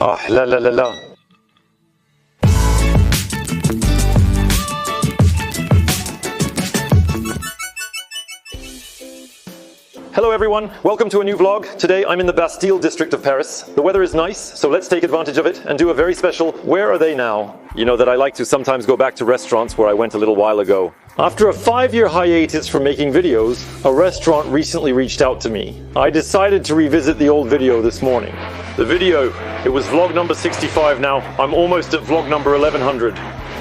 Ah, la la la la. Hello everyone, welcome to a new vlog. Today I'm in the Bastille district of Paris. The weather is nice, so let's take advantage of it and do a very special Where Are They Now? You know that I like to sometimes go back to restaurants where I went a little while ago. After a 5-year hiatus from making videos, a restaurant recently reached out to me. I decided to revisit the old video this morning. The video, it was vlog number 65 now. I'm almost at vlog number 1100.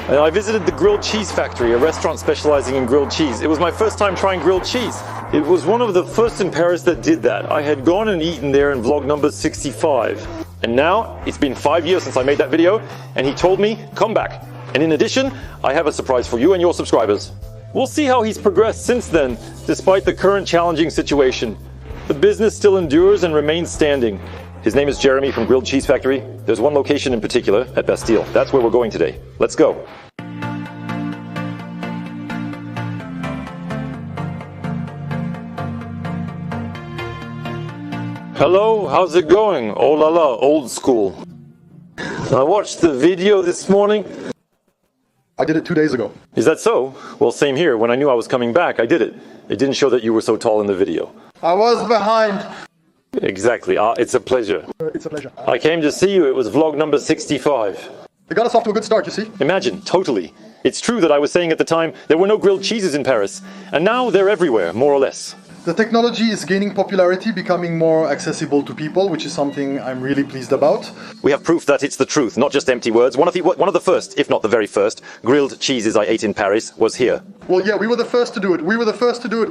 And I visited the Grilled Cheese Factory, a restaurant specializing in grilled cheese. It was my first time trying grilled cheese. It was one of the first in Paris that did that. I had gone and eaten there in vlog number 65. And now, it's been 5 years since I made that video, and he told me, come back. And in addition, I have a surprise for you and your subscribers. We'll see how he's progressed since then, despite the current challenging situation. The business still endures and remains standing. His name is Jeremy from Grilled Cheese Factory. There's one location in particular, at Bastille. That's where we're going today. Let's go. Hello, how's it going? Oh la la, old school. I watched the video this morning. I did it 2 days ago. Is that so? Well, same here. When I knew I was coming back, I did it. It didn't show that you were so tall in the video. I was behind. Exactly. It's a pleasure. It's a pleasure. I came to see you. It was vlog number 65. It got us off to a good start, you see. Imagine, totally. It's true that I was saying at the time there were no grilled cheeses in Paris. And now they're everywhere, more or less. The technology is gaining popularity, becoming more accessible to people, which is something I'm really pleased about. We have proof that it's the truth, not just empty words. One of the first, if not the very first, grilled cheeses I ate in Paris was here. Well, yeah, we were the first to do it. We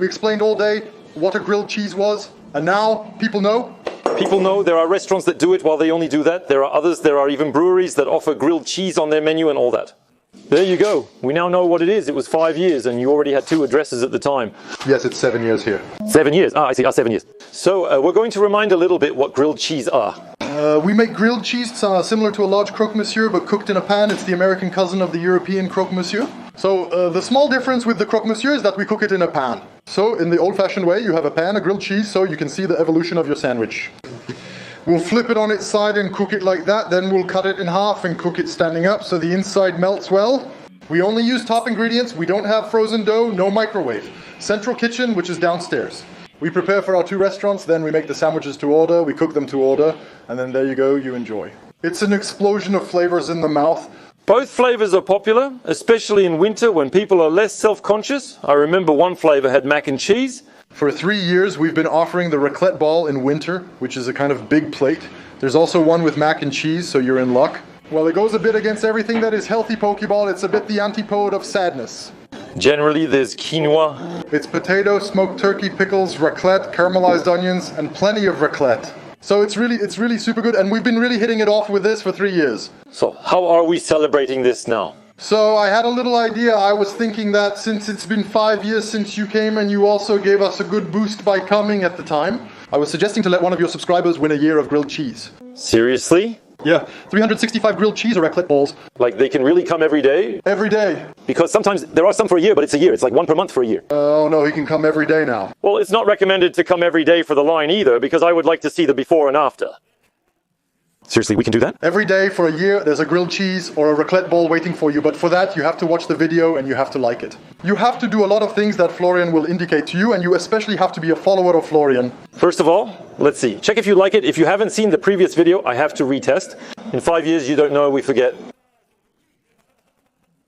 explained all day what a grilled cheese was. And now people know. People know there are restaurants that do it while they only do that. There are others, there are even breweries that offer grilled cheese on their menu and all that. There you go. We now know what it is. It was 5 years and you already had 2 addresses at the time. Yes, it's 7 years here. 7 years? Ah, I see. 7 years. So we're going to remind a little bit what grilled cheese are. We make grilled cheese similar to a large croque monsieur, but cooked in a pan. It's the American cousin of the European croque monsieur. So the small difference with the croque monsieur is that we cook it in a pan. So in the old-fashioned way, you have a pan, a grilled cheese, so you can see the evolution of your sandwich. We'll flip it on its side and cook it like that, then we'll cut it in half and cook it standing up so the inside melts well. We only use top ingredients, we don't have frozen dough, no microwave. Central kitchen, which is downstairs. We prepare for our 2 restaurants, then we make the sandwiches to order, we cook them to order, and then there you go, you enjoy. It's an explosion of flavors in the mouth. Both flavors are popular, especially in winter when people are less self-conscious. I remember one flavor had mac and cheese. For 3 years, we've been offering the raclette ball in winter, which is a kind of big plate. There's also one with mac and cheese, so you're in luck. Well, it goes a bit against everything that is healthy Pokeball. It's a bit the antipode of sadness. Generally, there's quinoa. It's potato, smoked turkey, pickles, raclette, caramelized onions, and plenty of raclette. So it's really super good, and we've been really hitting it off with this for 3 years. So how are we celebrating this now? So I had a little idea. I was thinking that since it's been 5 years since you came and you also gave us a good boost by coming at the time, I was suggesting to let one of your subscribers win a year of grilled cheese. Seriously? Yeah, 365 grilled cheese or raclette balls. Like they can really come every day? Every day. Because sometimes there are some for a year, but it's a year. It's like 1 per month for a year. Oh no, he can come every day now. Well, it's not recommended to come every day for the line either, because I would like to see the before and after. Seriously, we can do that? Every day for a year, there's a grilled cheese or a raclette ball waiting for you, but for that, you have to watch the video and you have to like it. You have to do a lot of things that Florian will indicate to you, and you especially have to be a follower of Florian. First of all, let's see. Check if you like it. If you haven't seen the previous video, I have to retest. In 5 years, you don't know, we forget.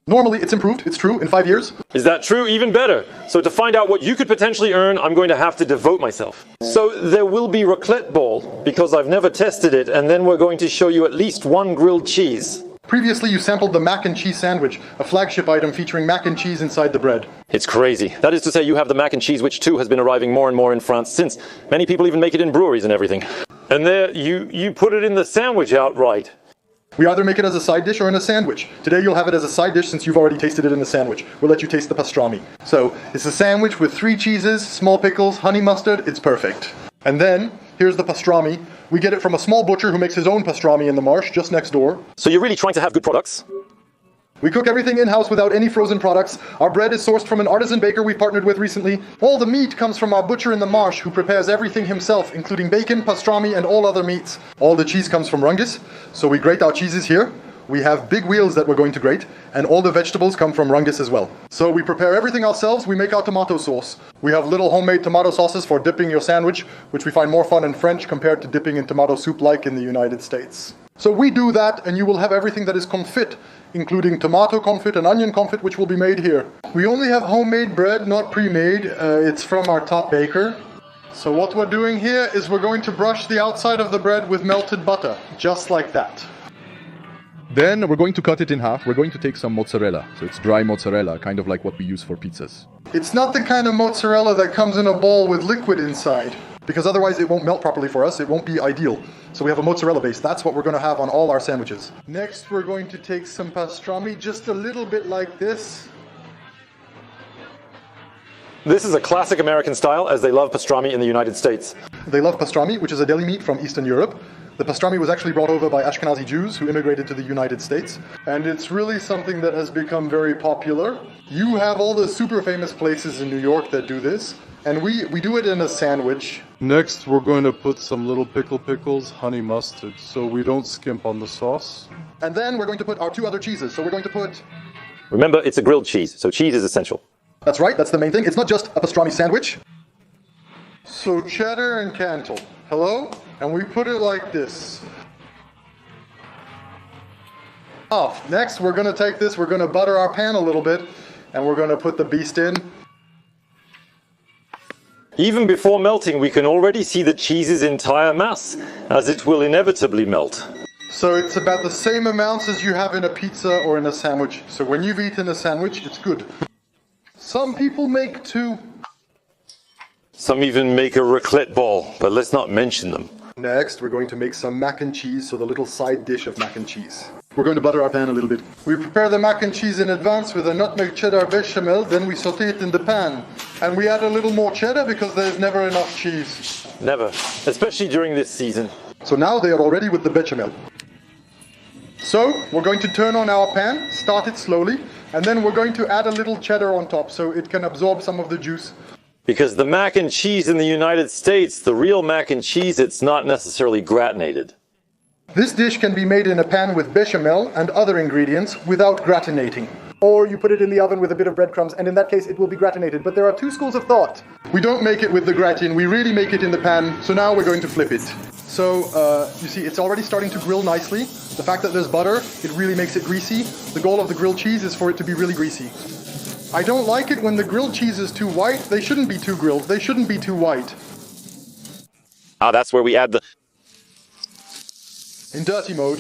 Normally, it's improved, it's true, in 5 years. Is that true? Even better. So to find out what you could potentially earn, I'm going to have to devote myself. So there will be raclette ball, because I've never tested it, and then we're going to show you at least 1 grilled cheese. Previously, you sampled the mac and cheese sandwich, a flagship item featuring mac and cheese inside the bread. It's crazy. That is to say, you have the mac and cheese, which too has been arriving more and more in France since. Many people even make it in breweries and everything. And there, you put it in the sandwich outright. We either make it as a side dish or in a sandwich. Today you'll have it as a side dish since you've already tasted it in a sandwich. We'll let you taste the pastrami. So, it's a sandwich with 3 cheeses, small pickles, honey mustard, it's perfect. And then, here's the pastrami. We get it from a small butcher who makes his own pastrami in the marsh just next door. So you're really trying to have good products? We cook everything in-house without any frozen products. Our bread is sourced from an artisan baker we partnered with recently. All the meat comes from our butcher in the marsh who prepares everything himself, including bacon, pastrami, and all other meats. All the cheese comes from Rungus, so we grate our cheeses here. We have big wheels that we're going to grate, and all the vegetables come from Rungus as well. So we prepare everything ourselves, we make our tomato sauce. We have little homemade tomato sauces for dipping your sandwich, which we find more fun in French compared to dipping in tomato soup like in the United States. So we do that, and you will have everything that is confit, including tomato confit and onion confit, which will be made here. We only have homemade bread, not pre-made. It's from our top baker. So what we're doing here is we're going to brush the outside of the bread with melted butter, just like that. Then we're going to cut it in half. We're going to take some mozzarella. So it's dry mozzarella, kind of like what we use for pizzas. It's not the kind of mozzarella that comes in a bowl with liquid inside, because otherwise it won't melt properly for us. It won't be ideal. So we have a mozzarella base. That's what we're going to have on all our sandwiches. Next, we're going to take some pastrami, just a little bit like this. This is a classic American style, as they love pastrami in the United States. They love pastrami, which is a deli meat from Eastern Europe. The pastrami was actually brought over by Ashkenazi Jews who immigrated to the United States. And it's really something that has become very popular. You have all the super famous places in New York that do this. And we do it in a sandwich. Next, we're going to put some little pickles, honey mustard, so we don't skimp on the sauce. And then we're going to put our two other cheeses. So we're going to put... Remember, it's a grilled cheese, so cheese is essential. That's right, that's the main thing. It's not just a pastrami sandwich. So cheddar and Cantal. Hello? And we put it like this. Next, we're going to take this, we're going to butter our pan a little bit, and we're going to put the beast in. Even before melting, we can already see the cheese's entire mass, as it will inevitably melt. So it's about the same amounts as you have in a pizza or in a sandwich. So when you've eaten a sandwich, it's good. Some people make two. Some even make a raclette ball, but let's not mention them. Next, we're going to make some mac and cheese, so the little side dish of mac and cheese. We're going to butter our pan a little bit. We prepare the mac and cheese in advance with a nutmeg cheddar bechamel, then we saute it in the pan. And we add a little more cheddar because there's never enough cheese. Never, especially during this season. So now they are all ready with the bechamel. So, we're going to turn on our pan, start it slowly, and then we're going to add a little cheddar on top so it can absorb some of the juice. Because the mac and cheese in the United States, the real mac and cheese, it's not necessarily gratinated. This dish can be made in a pan with bechamel and other ingredients without gratinating. Or you put it in the oven with a bit of breadcrumbs, and in that case it will be gratinated. But there are two schools of thought. We don't make it with the gratin, we really make it in the pan, so now we're going to flip it. So, you see, it's already starting to grill nicely. The fact that there's butter, it really makes it greasy. The goal of the grilled cheese is for it to be really greasy. I don't like it when the grilled cheese is too white. They shouldn't be too grilled. They shouldn't be too white. That's where we add the... In dirty mode,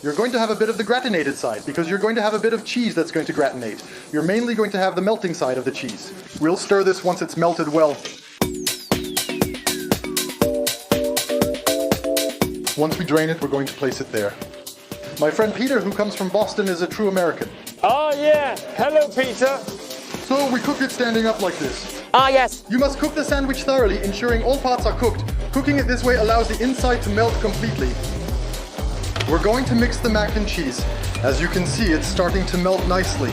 you're going to have a bit of the gratinated side because you're going to have a bit of cheese that's going to gratinate. You're mainly going to have the melting side of the cheese. We'll stir this once it's melted well. Once we drain it, we're going to place it there. My friend Peter, who comes from Boston, is a true American. Oh yeah! Hello, Peter! So we cook it standing up like this. Yes! You must cook the sandwich thoroughly, ensuring all parts are cooked. Cooking it this way allows the inside to melt completely. We're going to mix the mac and cheese. As you can see, it's starting to melt nicely.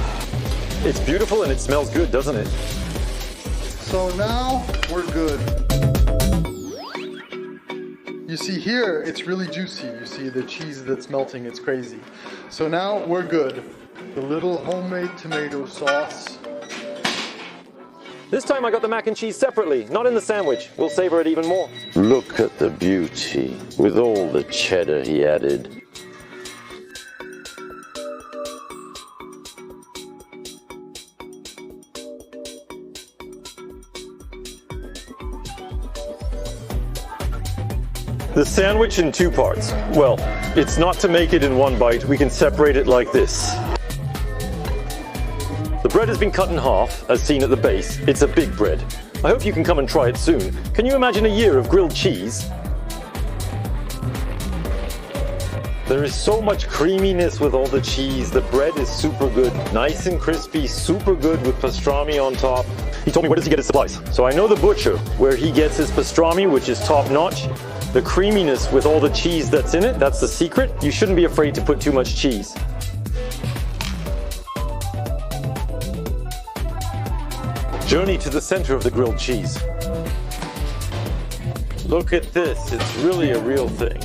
It's beautiful and it smells good, doesn't it? So now we're good. You see here, it's really juicy. You see the cheese that's melting, it's crazy. So now we're good. The little homemade tomato sauce. This time I got the mac and cheese separately, not in the sandwich. We'll savor it even more. Look at the beauty, with all the cheddar he added. The sandwich in two parts. Well, it's not to make it in one bite. We can separate it like this. The bread has been cut in half, as seen at the base. It's a big bread. I hope you can come and try it soon. Can you imagine a year of grilled cheese? There is so much creaminess with all the cheese. The bread is super good, nice and crispy, super good with pastrami on top. He told me where does he get his supplies. So I know the butcher, where he gets his pastrami, which is top notch. the creaminess with all the cheese that's in it. That's the secret. You shouldn't be afraid to put too much cheese. Journey to the center of the grilled cheese. Look at this, it's really a real thing.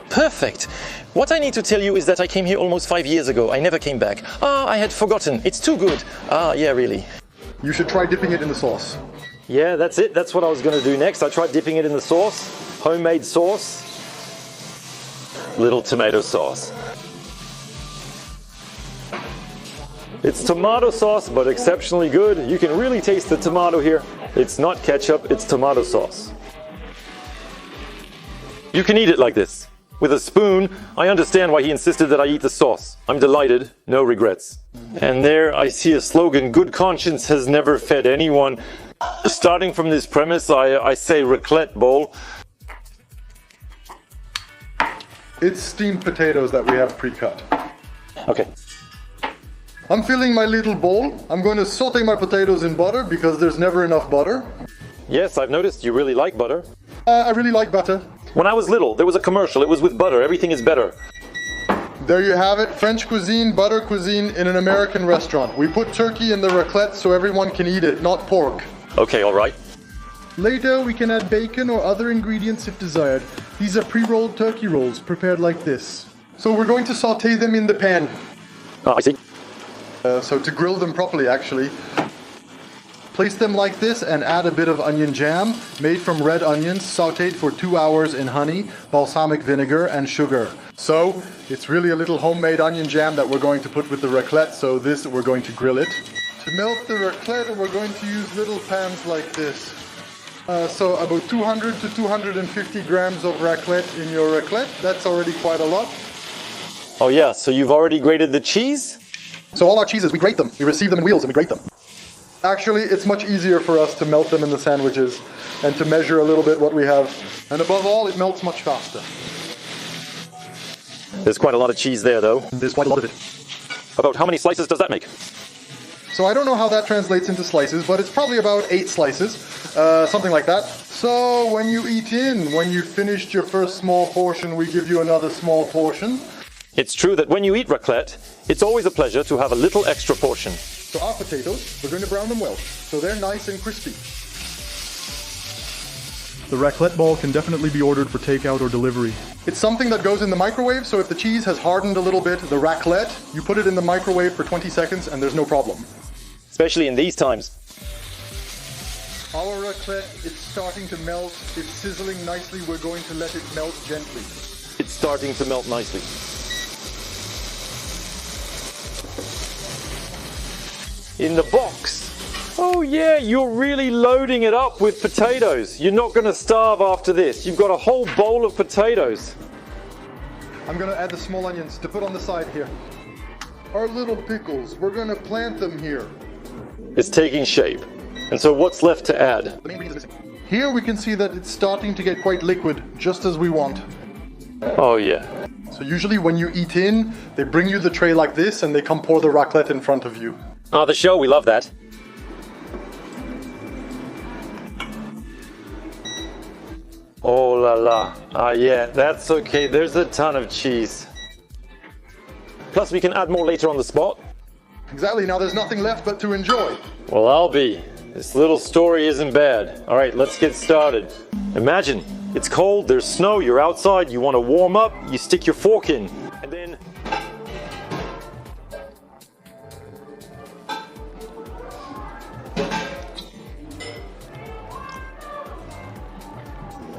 Perfect. What I need to tell you is that I came here almost 5 years ago. I never came back. Ah, I had forgotten. It's too good. Ah, yeah, really. You should try dipping it in the sauce. Yeah, that's it. That's what I was going to do next. I tried dipping it in the sauce. Homemade sauce. Little tomato sauce. It's tomato sauce, but exceptionally good. You can really taste the tomato here. It's not ketchup, it's tomato sauce. You can eat it like this. With a spoon. I understand why he insisted that I eat the sauce. I'm delighted, no regrets. And there I see a slogan, good conscience has never fed anyone. Starting from this premise, I say raclette bowl. It's steamed potatoes that we have pre-cut. Okay. I'm filling my little bowl. I'm going to saute my potatoes in butter because there's never enough butter. Yes, I've noticed you really like butter. I really like butter. When I was little, there was a commercial. It was with butter. Everything is better. There you have it. French cuisine, butter cuisine in an American restaurant. We put turkey in the raclette so everyone can eat it, not pork. Okay, all right. Later, we can add bacon or other ingredients if desired. These are pre-rolled turkey rolls prepared like this. So we're going to saute them in the pan. Ah, I see. So to grill them properly, actually, place them like this and add a bit of onion jam made from red onions sauteed for 2 hours in honey, balsamic vinegar, and sugar. So it's really a little homemade onion jam that we're going to put with the raclette. So this, we're going to grill it. To melt the raclette, we're going to use little pans like this. So about 200 to 250 grams of raclette in your raclette. That's already quite a lot. Oh yeah, so you've already grated the cheese? So all our cheeses, we grate them. We receive them in wheels and we grate them. Actually, it's much easier for us to melt them in the sandwiches and to measure a little bit what we have. And above all, it melts much faster. There's quite a lot of cheese there, though. There's quite a lot of it. About how many slices does that make? So I don't know how that translates into slices, but it's probably about 8 slices, something like that. So when you eat in, when you've finished your first small portion, we give you another small portion. It's true that when you eat raclette, it's always a pleasure to have a little extra portion. So our potatoes, we're going to brown them well, so they're nice and crispy. The raclette ball can definitely be ordered for takeout or delivery. It's something that goes in the microwave, so if the cheese has hardened a little bit, the raclette, you put it in the microwave for 20 seconds and there's no problem. Especially in these times. Our raclette, it's starting to melt, it's sizzling nicely, we're going to let it melt gently. It's starting to melt nicely. In the box. Oh yeah, you're really loading it up with potatoes. You're not going to starve after this. You've got a whole bowl of potatoes. I'm going to add the small onions to put on the side here. Our little pickles, we're going to plant them here. It's taking shape. And so what's left to add? Here we can see that it's starting to get quite liquid, just as we want. Oh yeah. So usually when you eat in, they bring you the tray like this and they come pour the raclette in front of you. Ah, the show, we love that. Oh la la. Ah yeah, that's okay. There's a ton of cheese. Plus we can add more later on the spot. Exactly, now there's nothing left but to enjoy. Well, I'll be. This little story isn't bad. All right, let's get started. Imagine, it's cold, there's snow, you're outside, you want to warm up, you stick your fork in, and then...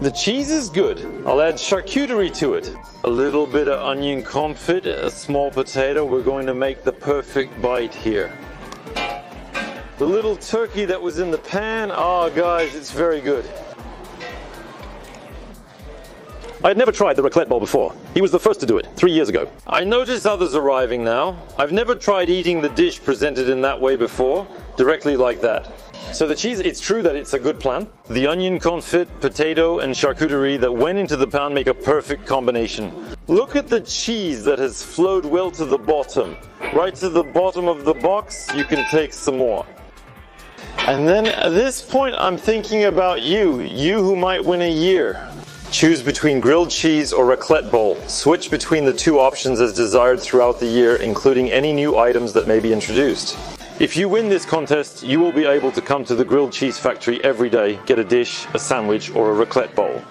The cheese is good. I'll add charcuterie to it. A little bit of onion confit, a small potato. We're going to make the perfect bite here. The little turkey that was in the pan, oh guys, it's very good. I had never tried the raclette bowl before. He was the first to do it, 3 years ago. I notice others arriving now. I've never tried eating the dish presented in that way before, directly like that. So the cheese, it's true that it's a good plan. The onion confit, potato, and charcuterie that went into the pan make a perfect combination. Look at the cheese that has flowed well to the bottom. Right to the bottom of the box, you can take some more. And then at this point, I'm thinking about you who might win a year. Choose between grilled cheese or raclette bowl. Switch between the two options as desired throughout the year, including any new items that may be introduced. If you win this contest, you will be able to come to the grilled cheese factory every day, get a dish, a sandwich, or a raclette bowl.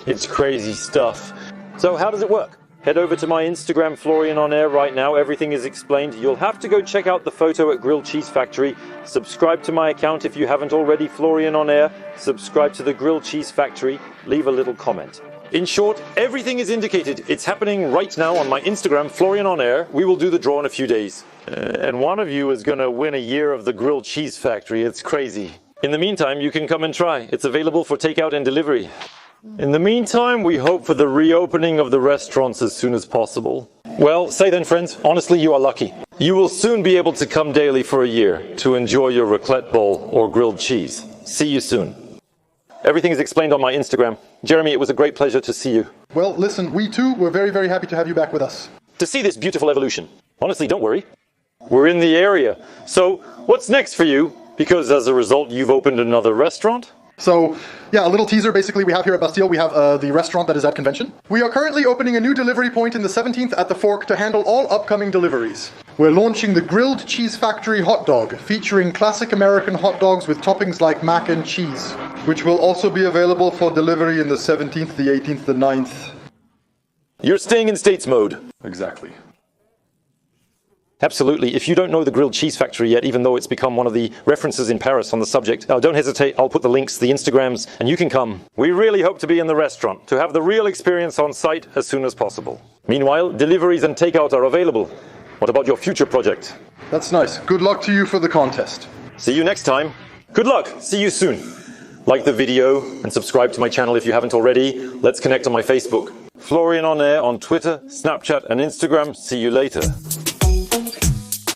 It's crazy stuff. So how does it work? Head over to my Instagram, Florian On Air, right now. Everything is explained. You'll have to go check out the photo at Grilled Cheese Factory. Subscribe to my account if you haven't already, Florian On Air. Subscribe to the Grilled Cheese Factory. Leave a little comment. In short, everything is indicated. It's happening right now on my Instagram, Florian On Air. We will do the draw in a few days. And one of you is going to win a year of the Grilled Cheese Factory. It's crazy. In the meantime, you can come and try. It's available for takeout and delivery. In the meantime, we hope for the reopening of the restaurants as soon as possible. Well, say then, friends, honestly, you are lucky. You will soon be able to come daily for a year to enjoy your raclette bowl or grilled cheese. See you soon. Everything is explained on my Instagram. Jeremy, it was a great pleasure to see you. Well, listen, we too were very, very happy to have you back with us. To see this beautiful evolution. Honestly, don't worry. We're in the area. So, what's next for you? Because as a result, you've opened another restaurant? So, yeah, a little teaser basically we have here at Bastille. We have the restaurant that is at convention. We are currently opening a new delivery point in the 17th at the Fork to handle all upcoming deliveries. We're launching the Grilled Cheese Factory hot dog, featuring classic American hot dogs with toppings like mac and cheese, which will also be available for delivery in the 17th, the 18th, the 9th. You're staying in States mode. Exactly. Absolutely. If you don't know the Grilled Cheese Factory yet, even though it's become one of the references in Paris on the subject, don't hesitate. I'll put the links, the Instagrams, and you can come. We really hope to be in the restaurant, to have the real experience on site as soon as possible. Meanwhile, deliveries and takeout are available. What about your future project? That's nice. Good luck to you for the contest. See you next time. Good luck. See you soon. Like the video and subscribe to my channel if you haven't already. Let's connect on my Facebook. Florian On Air on Twitter, Snapchat, and Instagram. See you later.